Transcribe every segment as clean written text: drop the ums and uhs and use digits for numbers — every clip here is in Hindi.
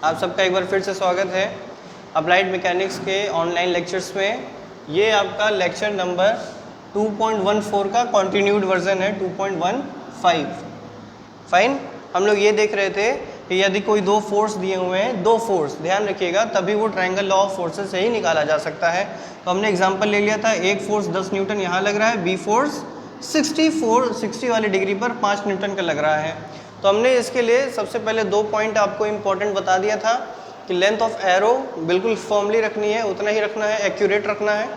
आप सबका एक बार फिर से स्वागत है अप्लाइड मैकेनिक्स के ऑनलाइन लेक्चर्स में। ये आपका लेक्चर नंबर 2.14 का कंटिन्यूड वर्जन है 2.15। फाइन, हम लोग ये देख रहे थे कि यदि कोई दो फोर्स दिए हुए हैं, दो फोर्स ध्यान रखिएगा, तभी वो ट्रायंगल लॉ ऑफ फोर्सेस से ही निकाला जा सकता है। तो हमने एग्जांपल ले लिया था, एक फोर्स 10 न्यूटन यहाँ लग रहा है, बी फोर्स 60 वाली डिग्री पर 5 न्यूटन का लग रहा है। तो हमने इसके लिए सबसे पहले दो पॉइंट आपको इम्पोर्टेंट बता दिया था कि लेंथ ऑफ एरो बिल्कुल फॉर्मली रखनी है, उतना ही रखना है, एक्यूरेट रखना है।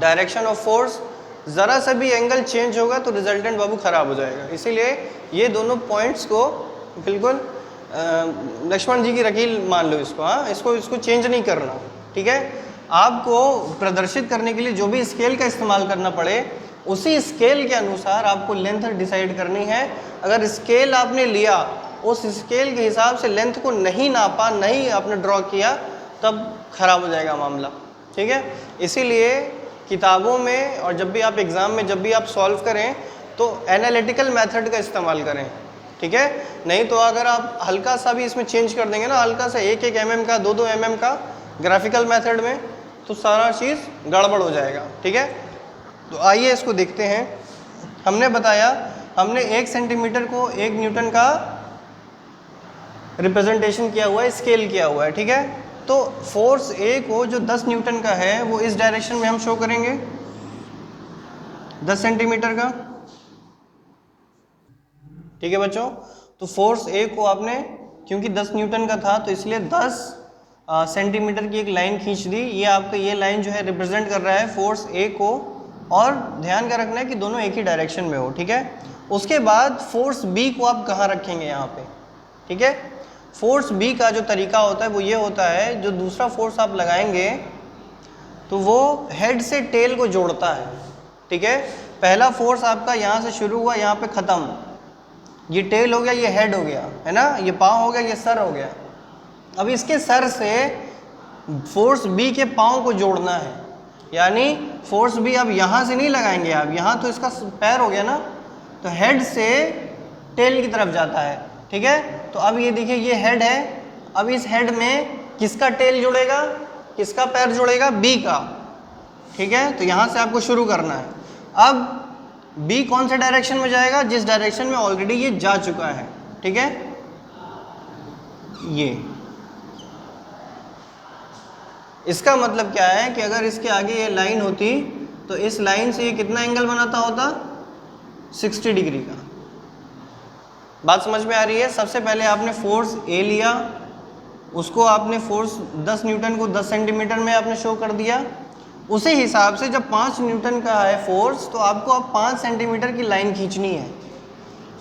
डायरेक्शन ऑफ फोर्स, ज़रा सा भी एंगल चेंज होगा तो रिजल्टेंट बाबू खराब हो जाएगा। इसीलिए ये दोनों पॉइंट्स को बिल्कुल लक्ष्मण जी की रकील मान लो इसको। हाँ, इसको चेंज नहीं करना, ठीक है। आपको प्रदर्शित करने के लिए जो भी स्केल का इस्तेमाल करना पड़े, उसी स्केल के अनुसार आपको लेंथ डिसाइड करनी है। अगर स्केल आपने लिया, उस स्केल के हिसाब से लेंथ को नहीं नापा, नहीं आपने ड्रॉ किया, तब खराब हो जाएगा मामला, ठीक है। इसीलिए किताबों में और जब भी आप एग्ज़ाम में जब भी आप सॉल्व करें तो एनालिटिकल मेथड का इस्तेमाल करें, ठीक है। नहीं तो अगर आप हल्का सा भी इसमें चेंज कर देंगे ना, हल्का सा 1-1 mm का 2-2 mm का ग्राफिकल मेथड में, तो सारा चीज़ गड़बड़ हो जाएगा, ठीक है। तो आइए इसको देखते हैं। हमने बताया, हमने 1 सेंटीमीटर को 1 न्यूटन का रिप्रेजेंटेशन किया हुआ है, स्केल किया हुआ है, ठीक है। तो फोर्स ए को जो 10 न्यूटन का है वो इस डायरेक्शन में हम शो करेंगे 10 सेंटीमीटर का, ठीक है बच्चों। तो फोर्स ए को आपने क्योंकि 10 न्यूटन का था तो इसलिए 10 सेंटीमीटर की एक लाइन खींच दी। ये आपका ये लाइन जो है रिप्रेजेंट कर रहा है फोर्स ए को, और ध्यान का रखना है कि दोनों एक ही डायरेक्शन में हो, ठीक है। उसके बाद फोर्स बी को आप कहाँ रखेंगे, यहाँ पे, ठीक है। फोर्स बी का जो तरीका होता है वो ये होता है, जो दूसरा फोर्स आप लगाएंगे तो वो हेड से टेल को जोड़ता है, ठीक है। पहला फोर्स आपका यहाँ से शुरू हुआ, यहाँ पे ख़त्म, ये टेल हो गया, ये हेड हो गया, है ना, ये पाँव हो गया, ये सर हो गया। अब इसके सर से फोर्स बी के पाँव को जोड़ना है, यानी फोर्स बी अब यहाँ से नहीं लगाएंगे आप, यहाँ तो इसका पैर हो गया ना, तो हेड से टेल की तरफ जाता है, ठीक है। तो अब ये देखिए, ये हेड है, अब इस हेड में किसका टेल जुड़ेगा, किसका पैर जुड़ेगा, बी का, ठीक है। तो यहाँ से आपको शुरू करना है। अब बी कौन से डायरेक्शन में जाएगा, जिस डायरेक्शन में ऑलरेडी ये जा चुका है, ठीक है। ये इसका मतलब क्या है कि अगर इसके आगे ये लाइन होती तो इस लाइन से ये कितना एंगल बनाता होता, 60 डिग्री का। बात समझ में आ रही है। सबसे पहले आपने फोर्स ए लिया, उसको आपने फोर्स 10 न्यूटन को 10 सेंटीमीटर में आपने शो कर दिया। उसी हिसाब से जब 5 न्यूटन का है फोर्स, तो आपको अब 5 सेंटीमीटर की लाइन खींचनी है।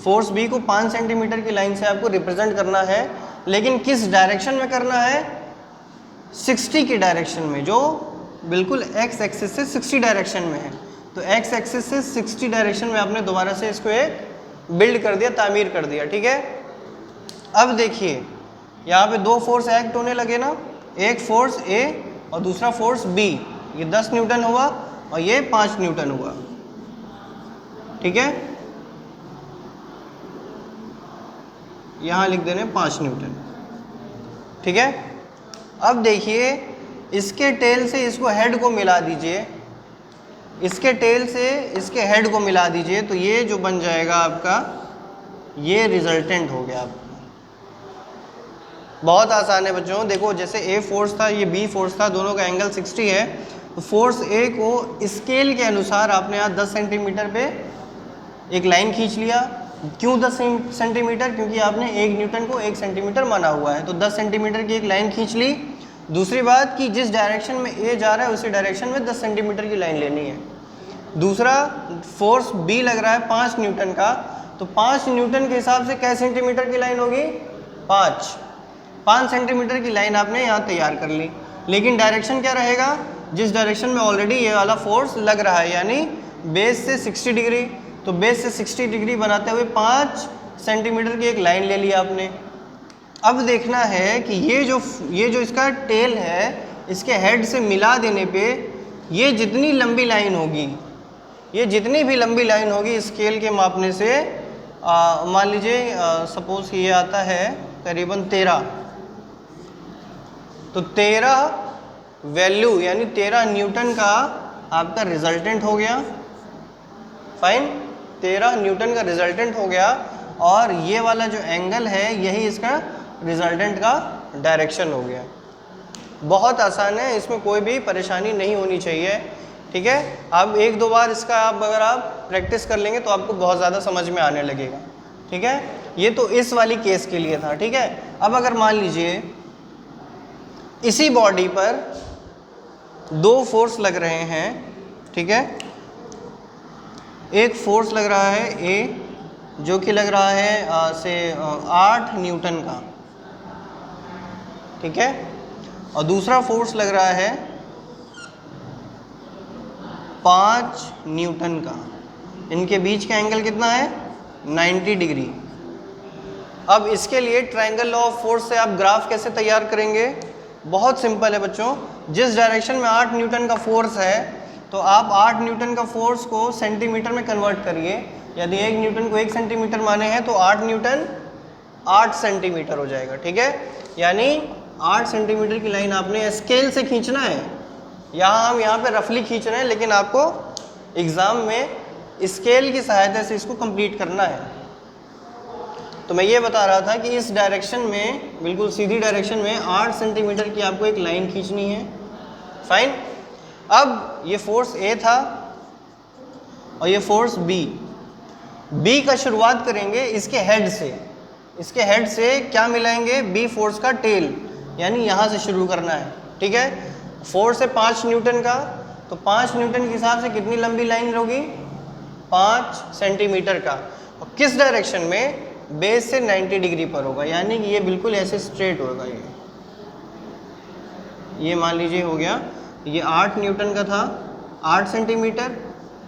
फोर्स बी को 5 सेंटीमीटर की लाइन से आपको रिप्रेजेंट करना है, लेकिन किस डायरेक्शन में करना है, 60 की डायरेक्शन में, जो बिल्कुल एक्स एक्सिस से 60 डायरेक्शन में है। तो एक्स एक्सिस से 60 डायरेक्शन में आपने दोबारा से इसको एक बिल्ड कर दिया, तामीर कर दिया, ठीक है। अब देखिए, यहाँ पे दो फोर्स एक्ट होने लगे ना, एक फोर्स ए और दूसरा फोर्स बी। ये 10 न्यूटन हुआ और ये 5 न्यूटन हुआ, ठीक है। यहाँ लिख देने 5 न्यूटन, ठीक है। अब देखिए, इसके टेल से इसको हेड को मिला दीजिए, इसके टेल से इसके हेड को मिला दीजिए, तो ये जो बन जाएगा आपका, ये रिजल्टेंट हो गया आपका। बहुत आसान है बच्चों। देखो, जैसे ए फोर्स था, ये बी फोर्स था, दोनों का एंगल 60 है। तो फोर्स ए को स्केल के अनुसार आपने यहाँ 10 सेंटीमीटर पे एक लाइन खींच लिया। क्यों 10 सेंटीमीटर, क्योंकि आपने 1 न्यूटन को 1 सेंटीमीटर माना हुआ है, तो 10 सेंटीमीटर की एक लाइन खींच ली। दूसरी बात कि जिस डायरेक्शन में ए जा रहा है उसी डायरेक्शन में 10 सेंटीमीटर की लाइन लेनी है। दूसरा, फोर्स बी लग रहा है 5 न्यूटन का, तो 5 न्यूटन के हिसाब से कै सेंटीमीटर की लाइन होगी, 5 सेंटीमीटर की लाइन आपने यहाँ तैयार कर ली। लेकिन डायरेक्शन क्या रहेगा, जिस डायरेक्शन में ऑलरेडी ये वाला फोर्स लग रहा है, यानी बेस से 60 डिग्री, तो बेस से 60 डिग्री बनाते हुए 5 सेंटीमीटर की एक लाइन ले लिया आपने। अब देखना है कि ये जो इसका टेल है, इसके हेड से मिला देने पे ये जितनी लंबी लाइन होगी, ये जितनी भी लंबी लाइन होगी स्केल के मापने से, मान लीजिए सपोज ये आता है करीबन 13, तो 13 वैल्यू यानी 13 न्यूटन का आपका रिजल्टेंट हो गया। फाइन, 13 न्यूटन का रिजल्टेंट हो गया और ये वाला जो एंगल है यही इसका रिजल्टेंट का डायरेक्शन हो गया। बहुत आसान है, इसमें कोई भी परेशानी नहीं होनी चाहिए। ठीक है, अब एक दो बार इसका अगर आप प्रैक्टिस कर लेंगे तो आपको बहुत ज़्यादा समझ में आने लगेगा। ठीक है, ये तो इस वाली केस के लिए था। ठीक है, अब अगर मान लीजिए इसी बॉडी पर दो फोर्स लग रहे हैं। ठीक है, एक फोर्स लग रहा है ए जो कि लग रहा है से 8 न्यूटन का। ठीक है, और दूसरा फोर्स लग रहा है 5 न्यूटन का। इनके बीच का एंगल कितना है? 90 डिग्री। अब इसके लिए ट्रायंगल लॉ ऑफ फोर्स से आप ग्राफ कैसे तैयार करेंगे? बहुत सिंपल है बच्चों, जिस डायरेक्शन में 8 न्यूटन का फोर्स है तो आप 8 न्यूटन का फोर्स को सेंटीमीटर में कन्वर्ट करिए। यदि 1 न्यूटन को 1 सेंटीमीटर माने हैं तो 8 न्यूटन 8 सेंटीमीटर हो जाएगा। ठीक है, यानी 8 सेंटीमीटर की लाइन आपने स्केल से खींचना है। हम यहाँ पे रफली खींच रहे हैं, लेकिन आपको एग्ज़ाम में स्केल की सहायता से इसको कंप्लीट करना है। तो मैं ये बता रहा था कि इस डायरेक्शन में, बिल्कुल सीधी डायरेक्शन में 8 सेंटीमीटर की आपको एक लाइन खींचनी है। फाइन, अब ये फोर्स ए था और ये फोर्स बी का शुरुआत करेंगे इसके हेड से। इसके हेड से क्या मिलाएंगे? बी फोर्स का टेल, यानी यहाँ से शुरू करना है। ठीक है, फोर्स है 5 न्यूटन का, तो 5 न्यूटन के हिसाब से कितनी लंबी लाइन होगी? 5 सेंटीमीटर का। और किस डायरेक्शन में? बेस से 90 डिग्री पर होगा, यानी कि ये बिल्कुल ऐसे स्ट्रेट होगा। ये मान लीजिए हो गया, ये 8 न्यूटन का था 8 सेंटीमीटर,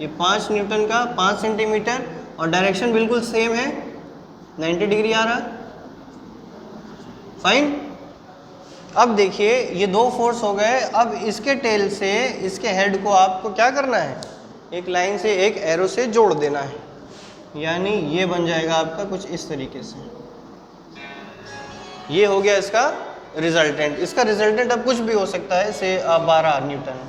ये 5 न्यूटन का 5 सेंटीमीटर, और डायरेक्शन बिल्कुल सेम है, 90 डिग्री आ रहा। फाइन, अब देखिए ये दो फोर्स हो गए। अब इसके टेल से इसके हेड को आपको क्या करना है? एक लाइन से, एक एरो से जोड़ देना है, यानी ये बन जाएगा आपका कुछ इस तरीके से। ये हो गया इसका रिजल्टेंट। इसका रिजल्टेंट अब कुछ भी हो सकता है, से 12 न्यूटन।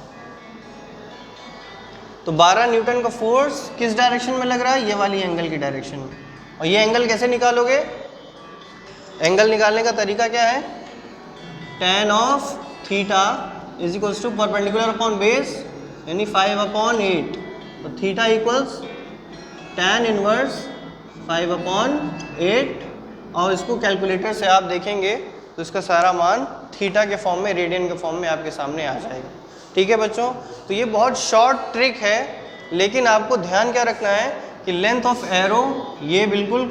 तो 12 न्यूटन का फोर्स किस डायरेक्शन में लग रहा है? ये वाली एंगल की डायरेक्शन में। और ये एंगल कैसे निकालोगे? एंगल निकालने का तरीका क्या है? tan of theta is equals to perpendicular upon base, यानी 5/8। तो थीटा इक्वल्स tan इनवर्स 5/8, और इसको कैलकुलेटर से आप देखेंगे तो इसका सारा मान थीटा के फॉर्म में, रेडियन के फॉर्म में आपके सामने आ जाएगा। ठीक है बच्चों, तो ये बहुत शॉर्ट ट्रिक है, लेकिन आपको ध्यान क्या रखना है कि लेंथ ऑफ एरो ये बिल्कुल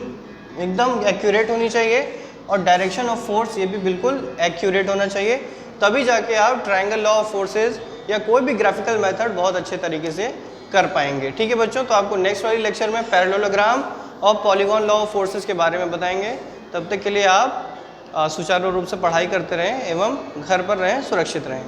एकदम एक्यूरेट होनी चाहिए, और डायरेक्शन ऑफ फोर्स ये भी बिल्कुल एक्यूरेट होना चाहिए। तभी जाके आप ट्रायंगल लॉ ऑफ फोर्सेस या कोई भी ग्राफिकल मेथड बहुत अच्छे तरीके से कर पाएंगे। ठीक है बच्चों, तो आपको नेक्स्ट वाली लेक्चर में पैरेललोग्राम और पॉलीगॉन लॉ ऑफ फोर्सेस के बारे में बताएंगे। तब तक के लिए आप सुचारू रूप से पढ़ाई करते रहें एवं घर पर रहें, सुरक्षित रहें।